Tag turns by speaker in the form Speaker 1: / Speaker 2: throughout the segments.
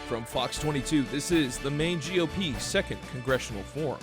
Speaker 1: From Fox 22, this is the Maine GOP 2nd Congressional Forum.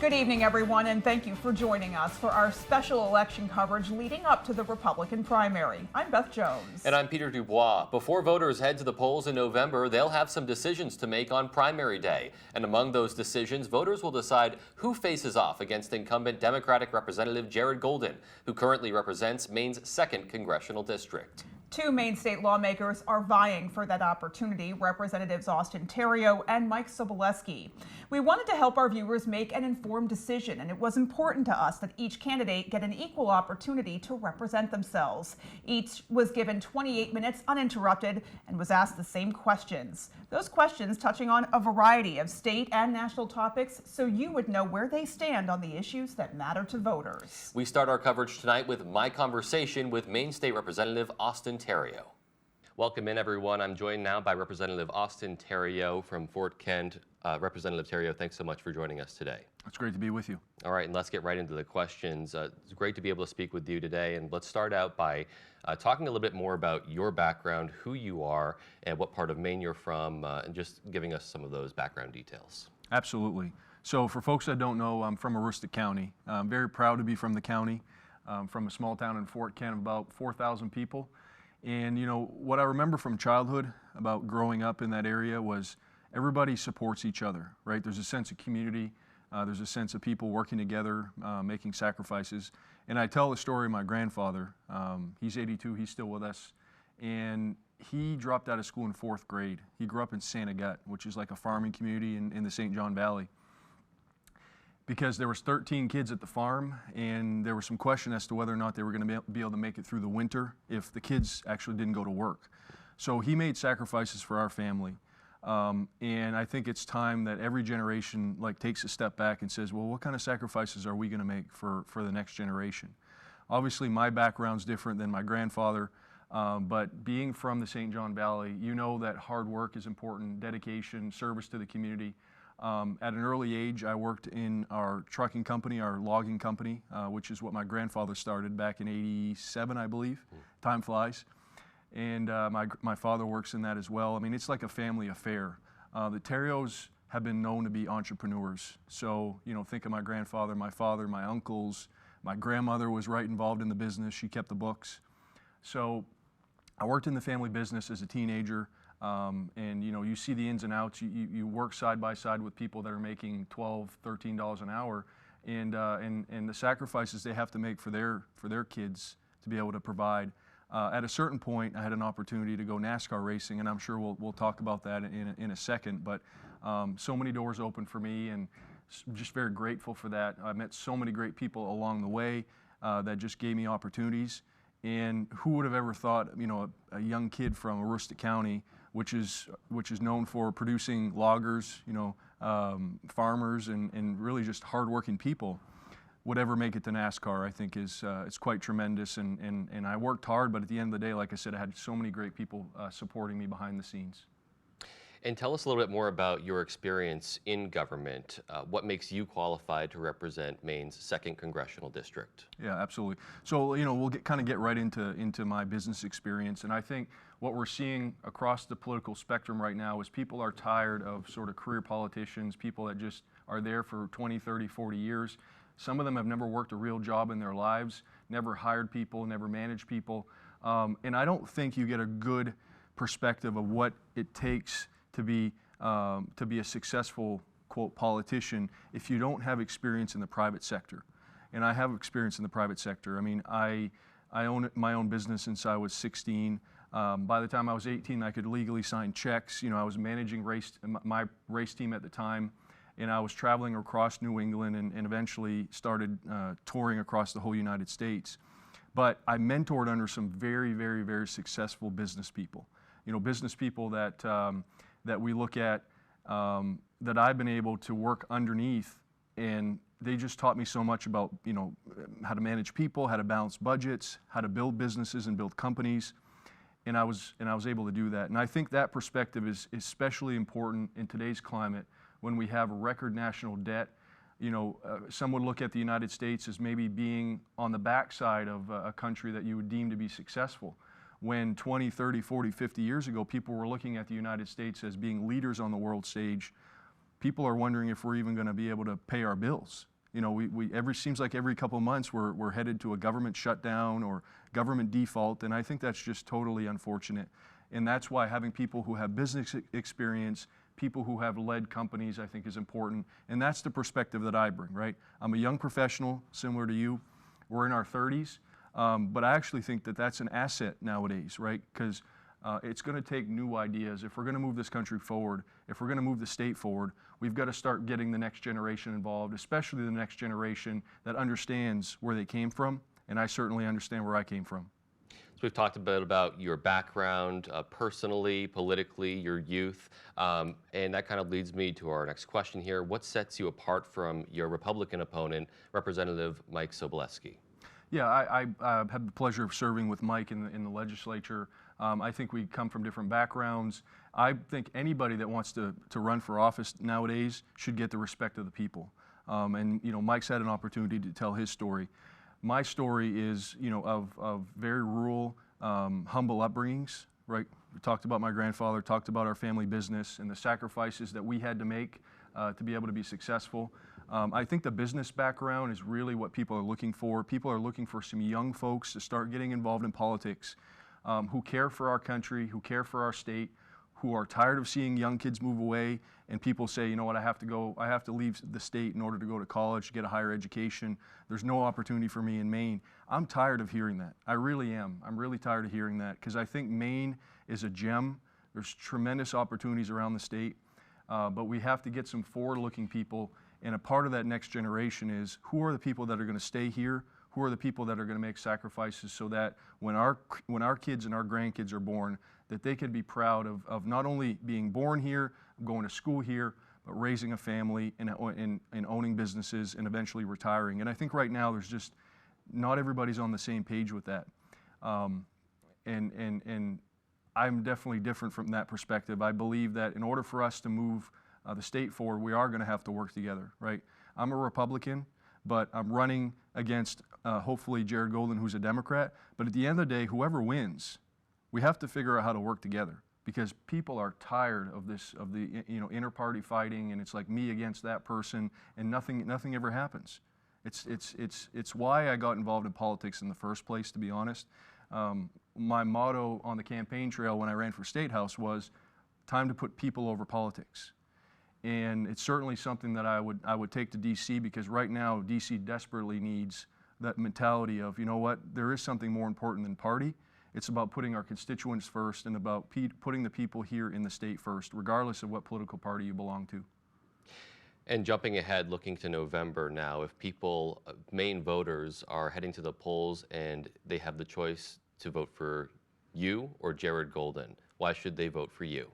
Speaker 2: Good evening, everyone, and thank you for joining us for our special election coverage leading up to the Republican primary. I'm Beth Jones.
Speaker 3: And I'm Peter Dubois. Before voters head to the polls in November, they'll have some decisions to make on primary day. And among those decisions, voters will decide who faces off against incumbent Democratic Representative Jared Golden, who currently represents Maine's 2nd Congressional District.
Speaker 2: Two Maine state lawmakers are vying for that opportunity, Representatives Austin Theriault and Mike Sobolewski. We wanted to help our viewers make an informed decision, and it was important to us that each candidate get an equal opportunity to represent themselves. Each was given 28 minutes uninterrupted and was asked the same questions. Those questions touching on a variety of state and national topics, so you would know where they stand on the issues that matter to voters.
Speaker 3: We start our coverage tonight with my conversation with Maine State Representative Austin Theriault. Welcome in, everyone. I'm joined now by Representative Austin Theriault from Fort Kent. Representative Theriault, thanks so much for joining us today.
Speaker 4: It's great to be with you.
Speaker 3: All right, and let's get right into the questions. It's great to be able to speak with you today, and let's start out by talking a little bit more about your background, who you are, and what part of Maine you're from, and just giving us some of those background details.
Speaker 4: Absolutely. So for folks that don't know, I'm from Aroostook County. I'm very proud to be from the county, from a small town in Fort Kent of about 4,000 people. And you know, what I remember from childhood about growing up in that area was everybody supports each other, right? There's a sense of community. There's a sense of people working together, making sacrifices. And I tell the story of my grandfather. He's 82, he's still with us. And he dropped out of school in 4th grade. He grew up in Santa Gut, which is like a farming community in the St. John Valley. Because there was 13 kids at the farm, and there was some question as to whether or not they were going to be able to make it through the winter if the kids actually didn't go to work. So he made sacrifices for our family. And I think it's time that every generation takes a step back and says, well, what kind of sacrifices are we going to make for the next generation? Obviously, my background's different than my grandfather, but being from the St. John Valley, you know that hard work is important, dedication, service to the community. At an early age, I worked in our trucking company, our logging company, which is what my grandfather started back in '87, I believe. Time flies. And my father works in that as well. I mean, it's like a family affair. The Theriaults have been known to be entrepreneurs. So, you know, think of my grandfather, my father, my uncles. My grandmother was right involved in the business. She kept the books. So I worked in the family business as a teenager. And you know, you see the ins and outs. You work side by side with people that are making $12, $13 an hour, and the sacrifices they have to make for their kids to be able to provide. At a certain point, I had an opportunity to go NASCAR racing, and I'm sure we'll talk about that in a second. But so many doors opened for me, and just very grateful for that. I met so many great people along the way that just gave me opportunities. And who would have ever thought, you know, a young kid from Aroostook County, which is known for producing loggers, you know, farmers, and really just hardworking people, would ever make it to NASCAR. I think it's quite tremendous, and I worked hard, but at the end of the day, like I said, I had so many great people supporting me behind the scenes.
Speaker 3: And tell us a little bit more about your experience in government. What makes you qualified to represent Maine's 2nd Congressional District? Yeah,
Speaker 4: absolutely. So, you know, we'll get right into my business experience. And I think what we're seeing across the political spectrum right now is people are tired of sort of career politicians, people that just are there for 20, 30, 40 years. Some of them have never worked a real job in their lives, never hired people, never managed people. And I don't think you get a good perspective of what it takes to be a successful, quote, politician if you don't have experience in the private sector. And I have experience in the private sector. I mean, I own my own business since I was 16. By the time I was 18, I could legally sign checks. You know, I was managing my race team at the time, and I was traveling across New England and eventually started touring across the whole United States. But I mentored under some very, very, very successful business people. You know, business people that we look at that I've been able to work underneath, and they just taught me so much about, you know, how to manage people, how to balance budgets, how to build businesses and build companies, and I was able to do that. And I think that perspective is especially important in today's climate when we have a record national debt. You know, some would look at the United States as maybe being on the backside of a country that you would deem to be successful. when 20, 30, 40, 50 years ago, people were looking at the United States as being leaders on the world stage. People are wondering if we're even going to be able to pay our bills. You know, seems like every couple of months we're headed to a government shutdown or government default, and I think that's just totally unfortunate. And that's why having people who have business experience, people who have led companies, I think is important. And that's the perspective that I bring, right? I'm a young professional, similar to you. We're in our 30s, but I actually think that that's an asset nowadays, right? Because it's going to take new ideas. If we're going to move this country forward, if we're going to move the state forward, we've got to start getting the next generation involved, especially the next generation that understands where they came from, and I certainly understand where I came from.
Speaker 3: So we've talked a bit about your background, personally, politically, your youth, and that kind of leads me to our next question here. What sets you apart from your Republican opponent, Representative Mike Sobolewski?
Speaker 4: Yeah, I had the pleasure of serving with Mike in the legislature. I think we come from different backgrounds. I think anybody that wants to run for office nowadays should get the respect of the people. And you know, Mike's had an opportunity to tell his story. My story is, you know, of very rural, humble upbringings, right? We talked about my grandfather, talked about our family business and the sacrifices that we had to make to be able to be successful. I think the business background is really what people are looking for. People are looking for some young folks to start getting involved in politics, who care for our country, who care for our state, who are tired of seeing young kids move away and people say, you know what, I have to leave the state in order to go to college, get a higher education. There's no opportunity for me in Maine. I'm tired of hearing that. I really am. I'm really tired of hearing that because I think Maine is a gem. There's tremendous opportunities around the state, but we have to get some forward-looking people, and a part of that next generation is who are the people that are going to stay here, who are the people that are going to make sacrifices so that when our kids and our grandkids are born, that they can be proud of not only being born here, going to school here, but raising a family and owning businesses and eventually retiring. And I think right now there's just not everybody's on the same page with that. And I'm definitely different from that perspective. I believe that in order for us to move the state forward, we are going to have to work together, right? I'm a Republican, but I'm running against hopefully Jared Golden, who's a Democrat. But at the end of the day, whoever wins, we have to figure out how to work together because people are tired of the inter-party fighting, and it's like me against that person, and nothing ever happens. It's why I got involved in politics in the first place, to be honest. My motto on the campaign trail when I ran for State House was, time to put people over politics. And it's certainly something that I would take to DC because right now DC desperately needs that mentality of, you know what, there is something more important than party. It's about putting our constituents first and about putting the people here in the state first, regardless of what political party you belong to.
Speaker 3: And jumping ahead, looking to November now, if people, Maine voters, are heading to the polls and they have the choice to vote for you or Jared Golden, why should they vote for you?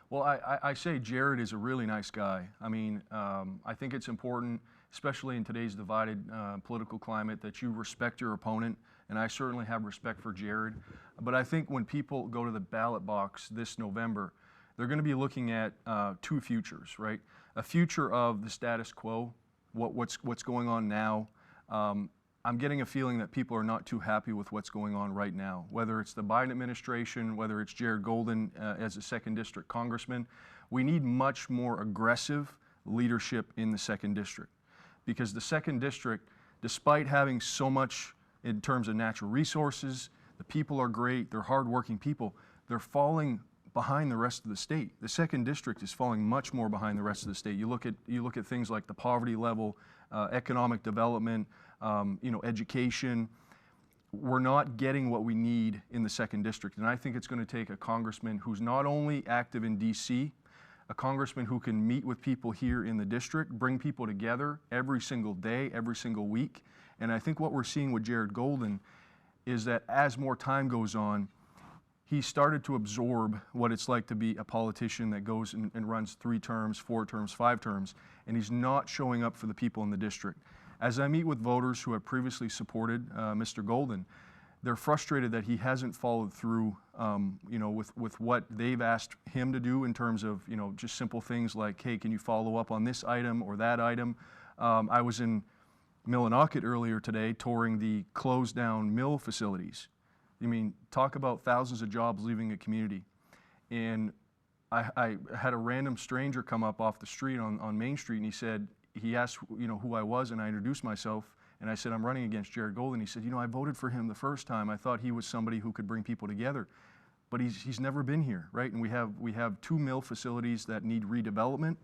Speaker 4: Well, I say Jared is a really nice guy. I mean, I think it's important, especially in today's divided political climate, that you respect your opponent, and I certainly have respect for Jared. But I think when people go to the ballot box this November, they're going to be looking at two futures, right? A future of the status quo, what's going on now. I'm getting a feeling that people are not too happy with what's going on right now, whether it's the Biden administration, whether it's Jared Golden as a 2nd District congressman. We need much more aggressive leadership in the 2nd District because the 2nd District, despite having so much in terms of natural resources, the people are great, they're hardworking people, they're falling behind the rest of the state. The 2nd District is falling much more behind the rest of the state. You look at things like the poverty level, economic development, education. We're not getting what we need in the 2nd District. And I think it's going to take a congressman who's not only active in DC, a congressman who can meet with people here in the district, bring people together every single day, every single week. And I think what we're seeing with Jared Golden is that as more time goes on, he started to absorb what it's like to be a politician that goes and runs 3 terms, 4 terms, 5 terms, and he's not showing up for the people in the district. As I meet with voters who have previously supported Mr. Golden, they're frustrated that he hasn't followed through, with what they've asked him to do in terms of, just simple things like, hey, can you follow up on this item or that item? I was in Millinocket earlier today touring the closed down mill facilities. I mean, talk about thousands of jobs leaving a community. And I had a random stranger come up off the street on Main Street, and he asked, who I was, and I introduced myself, and I said, I'm running against Jared Golden. He said, I voted for him the first time. I thought he was somebody who could bring people together. But he's never been here, right? And we have 2 mill facilities that need redevelopment.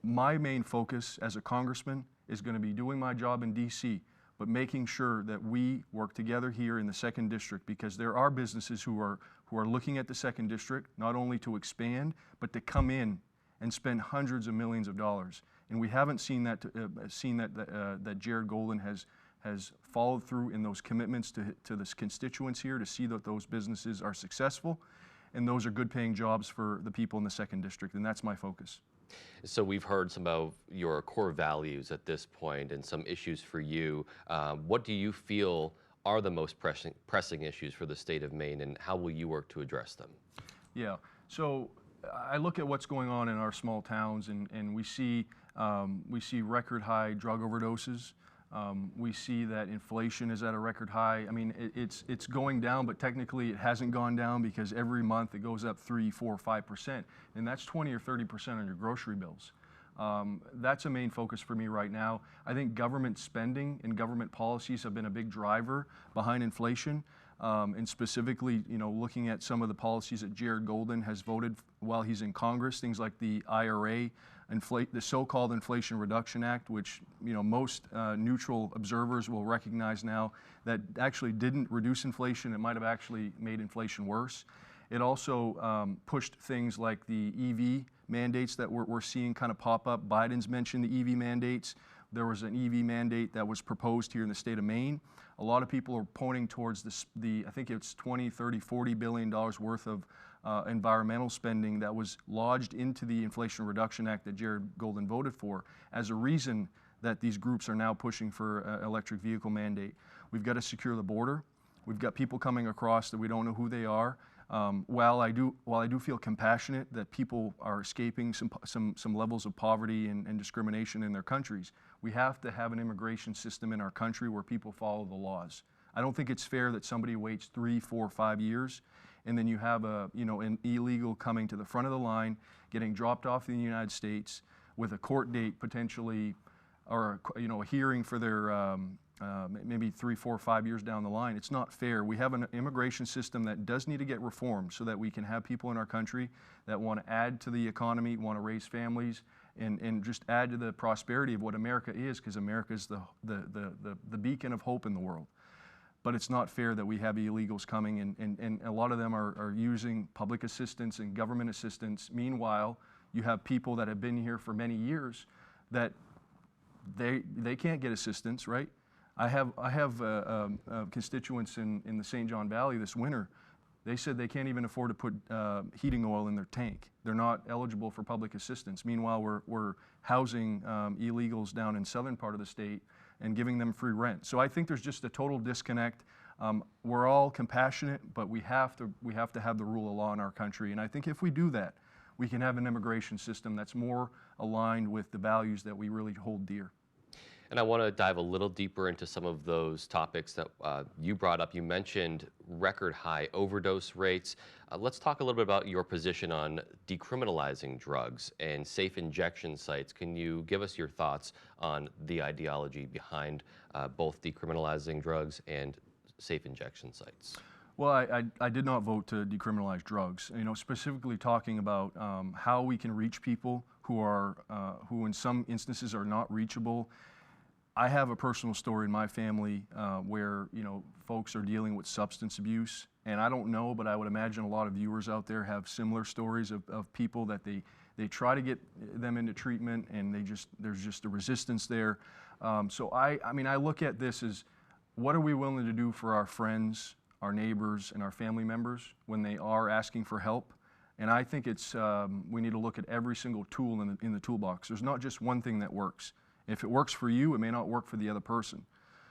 Speaker 4: My main focus as a congressman is going to be doing my job in DC, but making sure that we work together here in the 2nd District, because there are businesses who are looking at the 2nd District, not only to expand, but to come in and spend hundreds of millions of dollars. And we haven't seen that that Jared Golden has followed through in those commitments to the constituents here, to see that those businesses are successful, and those are good paying jobs for the people in the 2nd District, and that's my focus.
Speaker 3: So we've heard some of your core values at this point and some issues for you. What do you feel are the most pressing issues for the state of Maine, and how will you work to address them? Yeah,
Speaker 4: so I look at what's going on in our small towns, and we see record high drug overdoses. We see that inflation is at a record high. I mean, it's going down, but technically it hasn't gone down, because every month it goes up 3, 4, 5%, and that's 20 or 30% on your grocery bills. That's a main focus for me right now. I think government spending and government policies have been a big driver behind inflation, and specifically, looking at some of the policies that Jared Golden has voted while he's in Congress, things like the IRA, the so-called Inflation Reduction Act, which most neutral observers will recognize now that actually didn't reduce inflation. It might have actually made inflation worse. It also pushed things like the EV mandates that we're seeing kind of pop up. Biden's mentioned the EV mandates. There was an EV mandate that was proposed here in the state of Maine. A lot of people are pointing towards I think it's 20, 30, 40 billion dollars worth of environmental spending that was lodged into the Inflation Reduction Act that Jared Golden voted for as a reason that these groups are now pushing for an electric vehicle mandate. We've got to secure the border. We've got people coming across that we don't know who they are. While I do feel compassionate that people are escaping some levels of poverty and discrimination in their countries, we have to have an immigration system in our country where people follow the laws. I don't think it's fair that somebody waits 3, 4, 5 years, and then you have an illegal coming to the front of the line, getting dropped off in the United States with a court date potentially, or a hearing for their maybe 3, 4, 5 years down the line. It's not fair. We have an immigration system that does need to get reformed so that we can have people in our country that want to add to the economy, want to raise families, and just add to the prosperity of what America is, because America is the beacon of hope in the world. But it's not fair that we have illegals coming, and a lot of them are using public assistance and government assistance. Meanwhile, you have people that have been here for many years that they can't get assistance, right? I have constituents in the St. John Valley this winter. They said they can't even afford to put heating oil in their tank. They're not eligible for public assistance. Meanwhile, we're housing illegals down in southern part of the state and giving them free rent. So I think there's just a total disconnect. We're all compassionate, but we have to have the rule of law in our country. And I think if we do that, we can have an immigration system that's more aligned with the values that we really hold dear.
Speaker 3: And I want to dive a little deeper into some of those topics that you brought up. You mentioned record high overdose rates. Let's talk a little bit about your position on decriminalizing drugs and safe injection sites. Can you give us your thoughts on the ideology behind both decriminalizing drugs and safe injection sites?
Speaker 4: Well, I did not vote to decriminalize drugs. Specifically talking about how we can reach people who in some instances are not reachable. I have a personal story in my family where folks are dealing with substance abuse, and I don't know, but I would imagine a lot of viewers out there have similar stories of people that they try to get them into treatment, and there's just a resistance there. So I look at this as, what are we willing to do for our friends, our neighbors, and our family members when they are asking for help? And I think we need to look at every single tool in the toolbox. There's not just one thing that works. If it works for you, it may not work for the other person.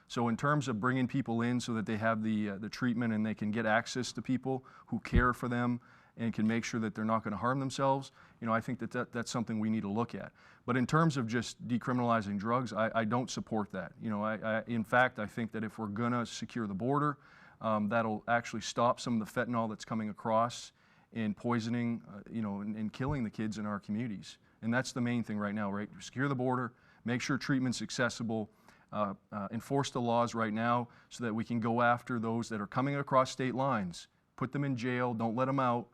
Speaker 4: So in terms of bringing people in so that they have the treatment and they can get access to people who care for them and can make sure that they're not going to harm themselves, I think that's something we need to look at. But in terms of just decriminalizing drugs, I don't support that. In fact, I think that if we're going to secure the border, that'll actually stop some of the fentanyl that's coming across and poisoning, and killing the kids in our communities. And that's the main thing right now, right? Secure the border, make sure treatment's accessible, enforce the laws right now so that we can go after those that are coming across state lines, put them in jail, don't let them out.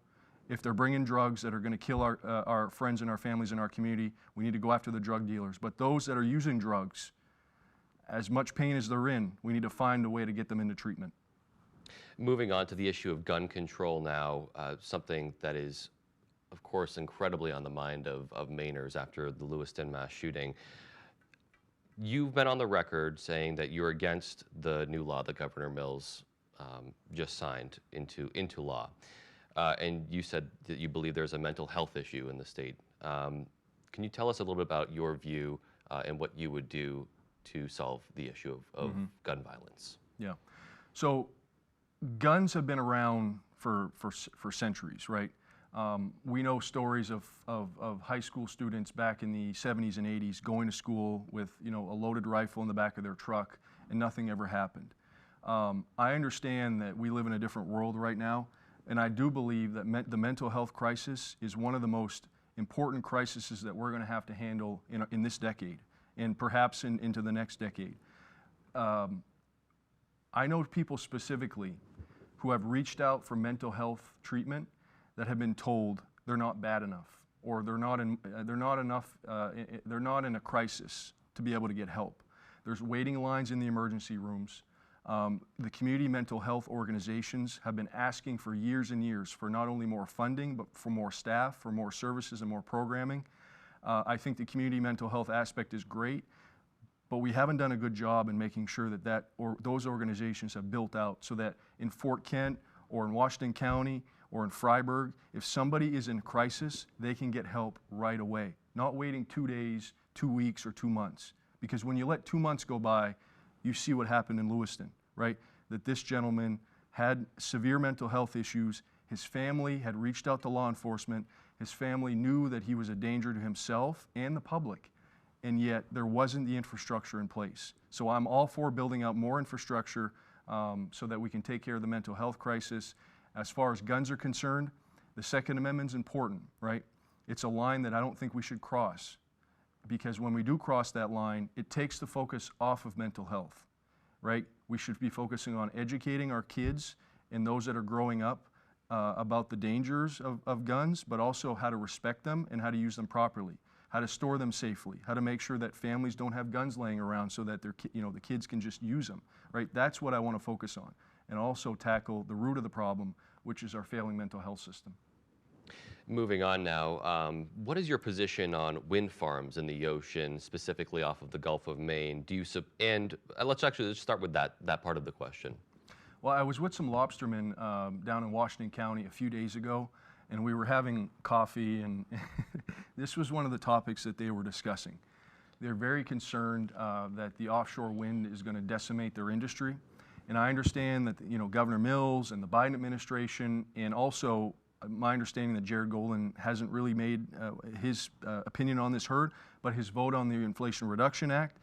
Speaker 4: If they're bringing drugs that are going to kill our friends and our families in our community, we need to go after the drug dealers. But those that are using drugs, as much pain as they're in, we need to find a way to get them into treatment.
Speaker 3: Moving on to the issue of gun control now, something that is, of course, incredibly on the mind of Mainers after the Lewiston mass shooting. You've been on the record saying that you're against the new law that Governor Mills just signed into law. And you said that you believe there's a mental health issue in the state. Can you tell us a little bit about your view and what you would do to solve the issue of gun violence?
Speaker 4: Yeah. So guns have been around for centuries, right? We know stories of high school students back in the 70s and 80s going to school with a loaded rifle in the back of their truck and nothing ever happened. I understand that we live in a different world right now, and I do believe that the mental health crisis is one of the most important crises that we're going to have to handle in this decade and perhaps into the next decade. I know people specifically who have reached out for mental health treatment that have been told they're not bad enough or they're not in a crisis to be able to get help. There's waiting lines in the emergency rooms. The community mental health organizations have been asking for years and years for not only more funding, but for more staff, for more services and more programming. I think the community mental health aspect is great, but we haven't done a good job in making sure that those organizations have built out so that in Fort Kent or in Washington County or in Freiburg, if somebody is in crisis, they can get help right away, not waiting 2 days, 2 weeks, or 2 months. Because when you let 2 months go by, you see what happened in Lewiston, right? That this gentleman had severe mental health issues. His family had reached out to law enforcement. His family knew that he was a danger to himself and the public, and yet there wasn't the infrastructure in place. So I'm all for building out more infrastructure so that we can take care of the mental health crisis. As far as guns are concerned, the Second Amendment is important, right? It's a line that I don't think we should cross, because when we do cross that line, it takes the focus off of mental health, right? We should be focusing on educating our kids and those that are growing up about the dangers of guns, but also how to respect them and how to use them properly, how to store them safely, how to make sure that families don't have guns laying around so that the kids can just use them, right? That's what I want to focus on, and also tackle the root of the problem, which is our failing mental health system.
Speaker 3: Moving on now, what is your position on wind farms in the ocean, specifically off of the Gulf of Maine? Let's actually just start with that part of the question.
Speaker 4: Well, I was with some lobstermen down in Washington County a few days ago, and we were having coffee, and this was one of the topics that they were discussing. They're very concerned that the offshore wind is going to decimate their industry. And I understand that Governor Mills and the Biden administration, and also my understanding that Jared Golden hasn't really made his opinion on this heard, but his vote on the Inflation Reduction Act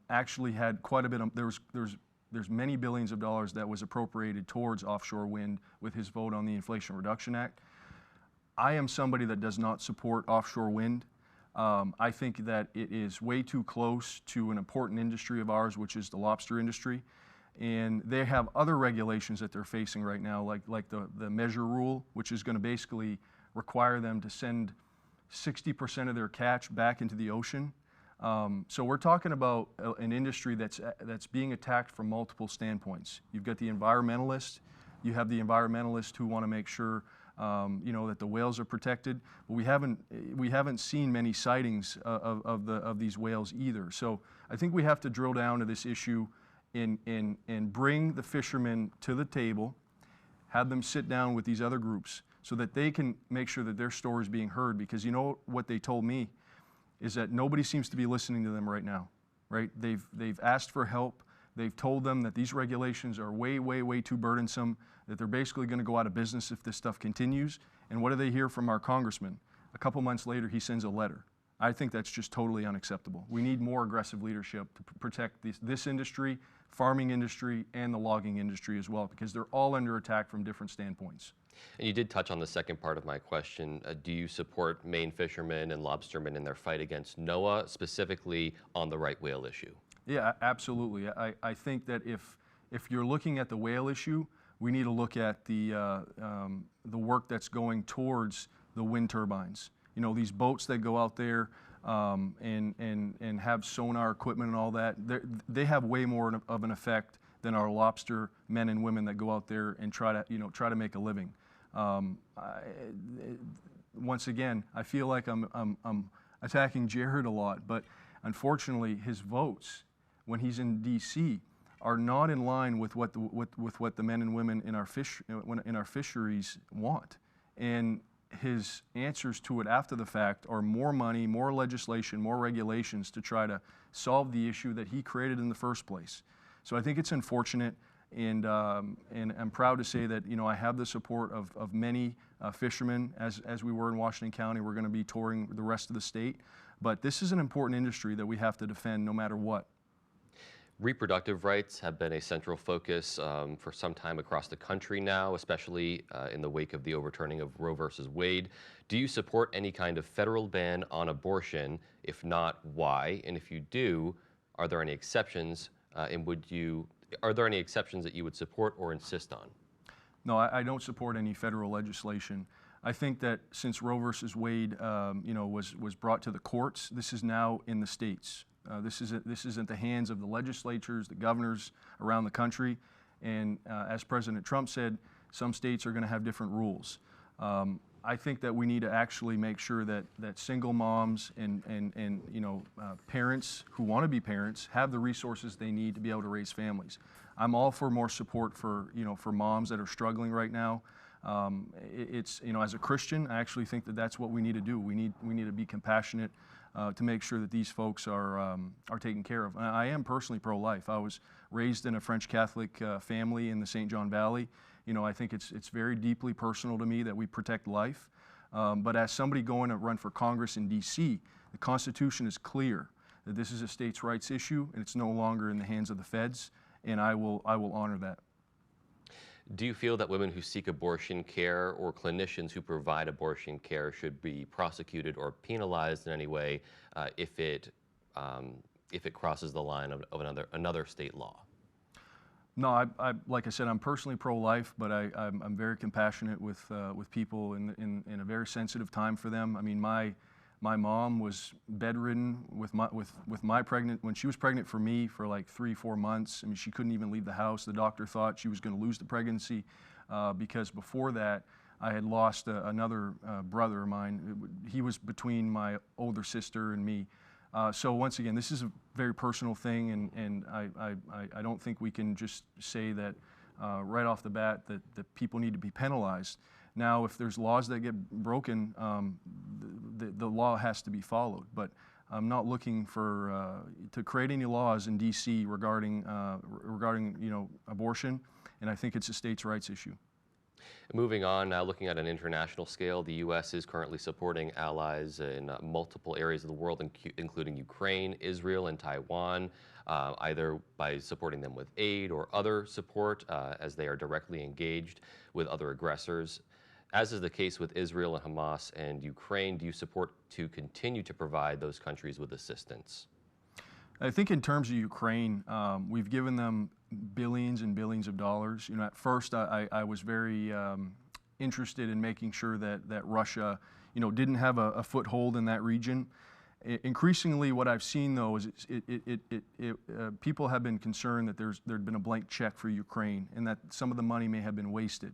Speaker 4: actually had quite a bit of, there's many billions of dollars that was appropriated towards offshore wind with his vote on the Inflation Reduction Act. I am somebody that does not support offshore wind. I think that it is way too close to an important industry of ours, which is the lobster industry. And they have other regulations that they're facing right now, like the measure rule, which is going to basically require them to send 60% of their catch back into the ocean. So we're talking about an industry that's being attacked from multiple standpoints. You've got the environmentalists. You have the environmentalists who want to make sure that the whales are protected. But we haven't seen many sightings of these whales either. So I think we have to drill down to this issue and bring the fishermen to the table, have them sit down with these other groups so that they can make sure that their story is being heard. Because what they told me is that nobody seems to be listening to them right now, right? They've asked for help. They've told them that these regulations are way, way, way too burdensome, that they're basically going to go out of business if this stuff continues. And what do they hear from our congressman? A couple months later, he sends a letter. I think that's just totally unacceptable. We need more aggressive leadership to protect this industry farming industry and the logging industry as well, because they're all under attack from different standpoints.
Speaker 3: And you did touch on the second part of my question. Do you support Maine fishermen and lobstermen in their fight against NOAA, specifically on the right whale issue?
Speaker 4: Yeah, absolutely. I think that if you're looking at the whale issue, we need to look at the work that's going towards the wind turbines. You know, these boats that go out there and have sonar equipment and all that, they have way more of an effect than our lobster men and women that go out there and try to make a living. Once again, I feel like I'm attacking Jared a lot, but unfortunately, his votes when he's in D.C. are not in line with what the men and women in our fisheries want, and his answers to it after the fact are more money, more legislation, more regulations to try to solve the issue that he created in the first place. So I think it's unfortunate. And I'm proud to say that I have the support of many fishermen. As we were in Washington County, we're going to be touring the rest of the state. But this is an important industry that we have to defend no matter what.
Speaker 3: Reproductive rights have been a central focus for some time across the country now, especially in the wake of the overturning of Roe versus Wade. Do you support any kind of federal ban on abortion? If not, why? And if you do, are there any exceptions? Are there any exceptions that you would support or insist on?
Speaker 4: No, I don't support any federal legislation. I think that since Roe versus Wade, was brought to the courts, this is now in the states. This is at the hands of the legislatures, the governors around the country, and as President Trump said, some states are going to have different rules. I think that we need to actually make sure that single moms and parents who want to be parents have the resources they need to be able to raise families. I'm all for more support for moms that are struggling right now. As a Christian, I actually think that that's what we need to do. We need to be compassionate to make sure that these folks are taken care of. I am personally pro-life. I was raised in a French Catholic family in the St. John Valley. I think it's very deeply personal to me that we protect life. But as somebody going to run for Congress in D.C., the Constitution is clear that this is a states' rights issue and it's no longer in the hands of the feds, and I will honor that.
Speaker 3: Do you feel that women who seek abortion care or clinicians who provide abortion care should be prosecuted or penalized in any way if it crosses the line of another state law?
Speaker 4: No, like I said, I'm personally pro-life, but I'm very compassionate with people in a very sensitive time for them. I mean, my mom was bedridden when she was pregnant for me for like 3-4 months. I mean, she couldn't even leave the house. The doctor thought she was going to lose the pregnancy because before that, I had lost another brother of mine. He was between my older sister and me. So once again, this is a very personal thing, and I don't think we can just say that right off the bat that people need to be penalized. Now, if there's laws that get broken, the law has to be followed. But I'm not looking to create any laws in D.C. regarding abortion, and I think it's a states' rights issue.
Speaker 3: Moving on, now looking at an international scale, the U.S. is currently supporting allies in multiple areas of the world, including Ukraine, Israel, and Taiwan, either by supporting them with aid or other support as they are directly engaged with other aggressors. As is the case with Israel and Hamas and Ukraine, do you support to continue to provide those countries with assistance?
Speaker 4: I think in terms of Ukraine, we've given them billions and billions of dollars. At first I was very interested in making sure that Russia, didn't have a foothold in that region. Increasingly, what I've seen though is people have been concerned that there'd been a blank check for Ukraine and that some of the money may have been wasted.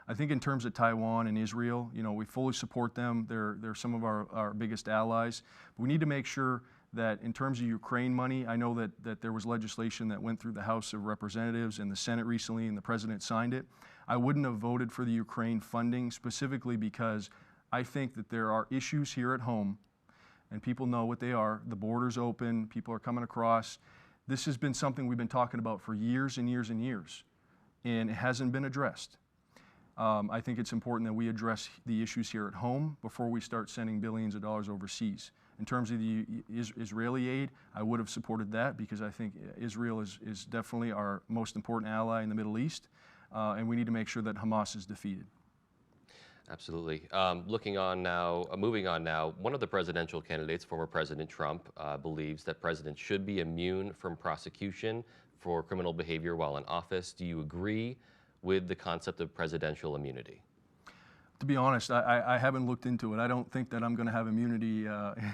Speaker 4: I think in terms of Taiwan and Israel, we fully support them. They're some of our biggest allies. But we need to make sure that in terms of Ukraine money, I know that there was legislation that went through the House of Representatives and the Senate recently, and the President signed it. I wouldn't have voted for the Ukraine funding specifically because I think that there are issues here at home, and people know what they are. The border's open, people are coming across. This has been something we've been talking about for years and years and years, and it hasn't been addressed. I think it's important that we address the issues here at home before we start sending billions of dollars overseas. In terms of the Israeli aid, I would have supported that because I think Israel is definitely our most important ally in the Middle East, and we need to make sure that Hamas is defeated.
Speaker 3: Absolutely. Moving on now, one of the presidential candidates, former President Trump, believes that presidents should be immune from prosecution for criminal behavior while in office. Do you agree with the concept of presidential immunity?
Speaker 4: To be honest, I haven't looked into it. I don't think that I'm going to have immunity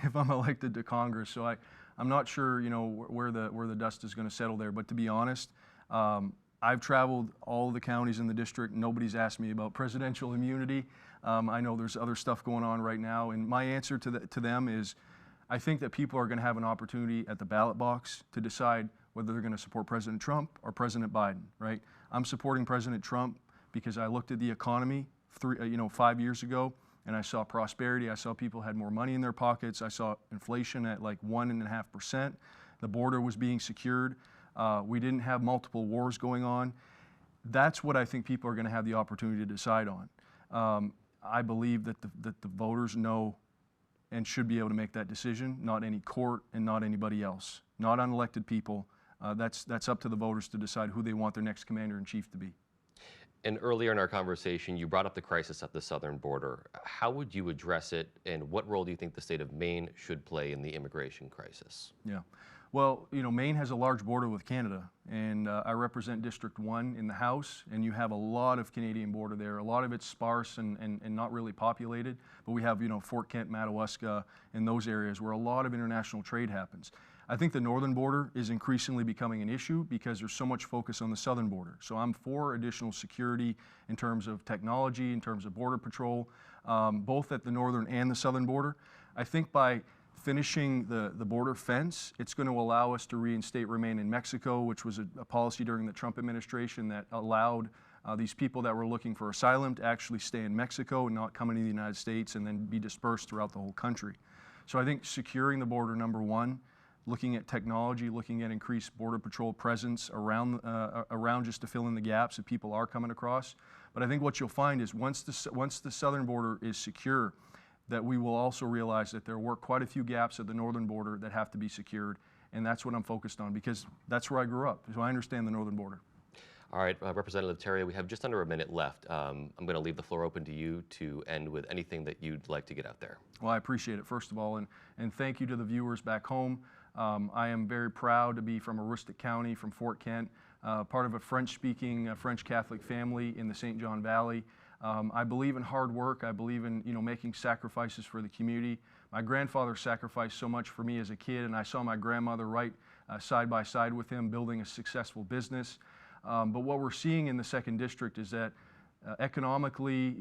Speaker 4: if I'm elected to Congress. So I'm not sure, where the dust is going to settle there. But to be honest, I've traveled all of the counties in the district. Nobody's asked me about presidential immunity. I know there's other stuff going on right now, and my answer to them is, I think that people are going to have an opportunity at the ballot box to decide whether they're going to support President Trump or President Biden. Right? I'm supporting President Trump because I looked at the economy 5 years ago, and I saw prosperity. I saw people had more money in their pockets. I saw inflation at like 1.5%. The border was being secured. We didn't have multiple wars going on. That's what I think people are going to have the opportunity to decide on. I believe that the voters know and should be able to make that decision, not any court and not anybody else, not unelected people. That's up to the voters to decide who they want their next commander-in-chief to be.
Speaker 3: And earlier in our conversation, you brought up the crisis at the southern border. How would you address it, and what role do you think the state of Maine should play in the immigration crisis?
Speaker 4: Yeah. Well, Maine has a large border with Canada, and I represent District 1 in the House, and you have a lot of Canadian border there. A lot of it's sparse and not really populated, but we have, Fort Kent, Madawaska, and those areas where a lot of international trade happens. I think the northern border is increasingly becoming an issue because there's so much focus on the southern border. So I'm for additional security in terms of technology, in terms of border patrol, both at the northern and the southern border. I think by finishing the border fence, it's going to allow us to reinstate remain in Mexico, which was a policy during the Trump administration that allowed these people that were looking for asylum to actually stay in Mexico and not come into the United States and then be dispersed throughout the whole country. So I think securing the border, number one, looking at technology, looking at increased border patrol presence around just to fill in the gaps that people are coming across. But I think what you'll find is once the southern border is secure, that we will also realize that there were quite a few gaps at the northern border that have to be secured, and that's what I'm focused on because that's where I grew up, so I understand the northern border.
Speaker 3: All right, Representative Terrio, we have just under a minute left. I'm going to leave the floor open to you to end with anything that you'd like to get out there. Well,
Speaker 4: I appreciate it, first of all, and thank you to the viewers back home. I am very proud to be from Aroostook County, from Fort Kent, part of a French-speaking French Catholic family in the St. John Valley. I believe in hard work. I believe in making sacrifices for the community. My grandfather sacrificed so much for me as a kid, and I saw my grandmother right side by side with him building a successful business. But what we're seeing in the 2nd District is that economically,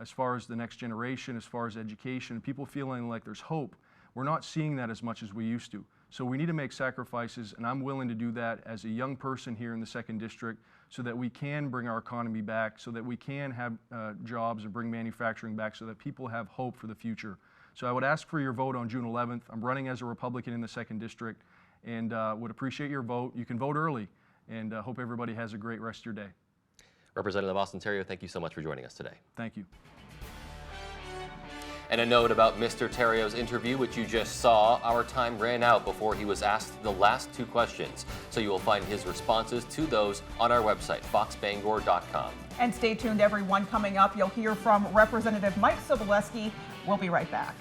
Speaker 4: as far as the next generation, as far as education, people feeling like there's hope. We're not seeing that as much as we used to. So we need to make sacrifices, and I'm willing to do that as a young person here in the 2nd District so that we can bring our economy back, so that we can have jobs and bring manufacturing back so that people have hope for the future. So I would ask for your vote on June 11th. I'm running as a Republican in the 2nd District and would appreciate your vote. You can vote early, and hope everybody has a great rest of your day.
Speaker 3: Representative Austin Terrio, thank you so much for joining us today.
Speaker 4: Thank you.
Speaker 3: And a note about Mr. Terrio's interview, which you just saw. Our time ran out before he was asked the last 2 questions. So you will find his responses to those on our website, foxbangor.com.
Speaker 2: And stay tuned, everyone. Coming up, you'll hear from Representative Mike Sobolewski. We'll be right back.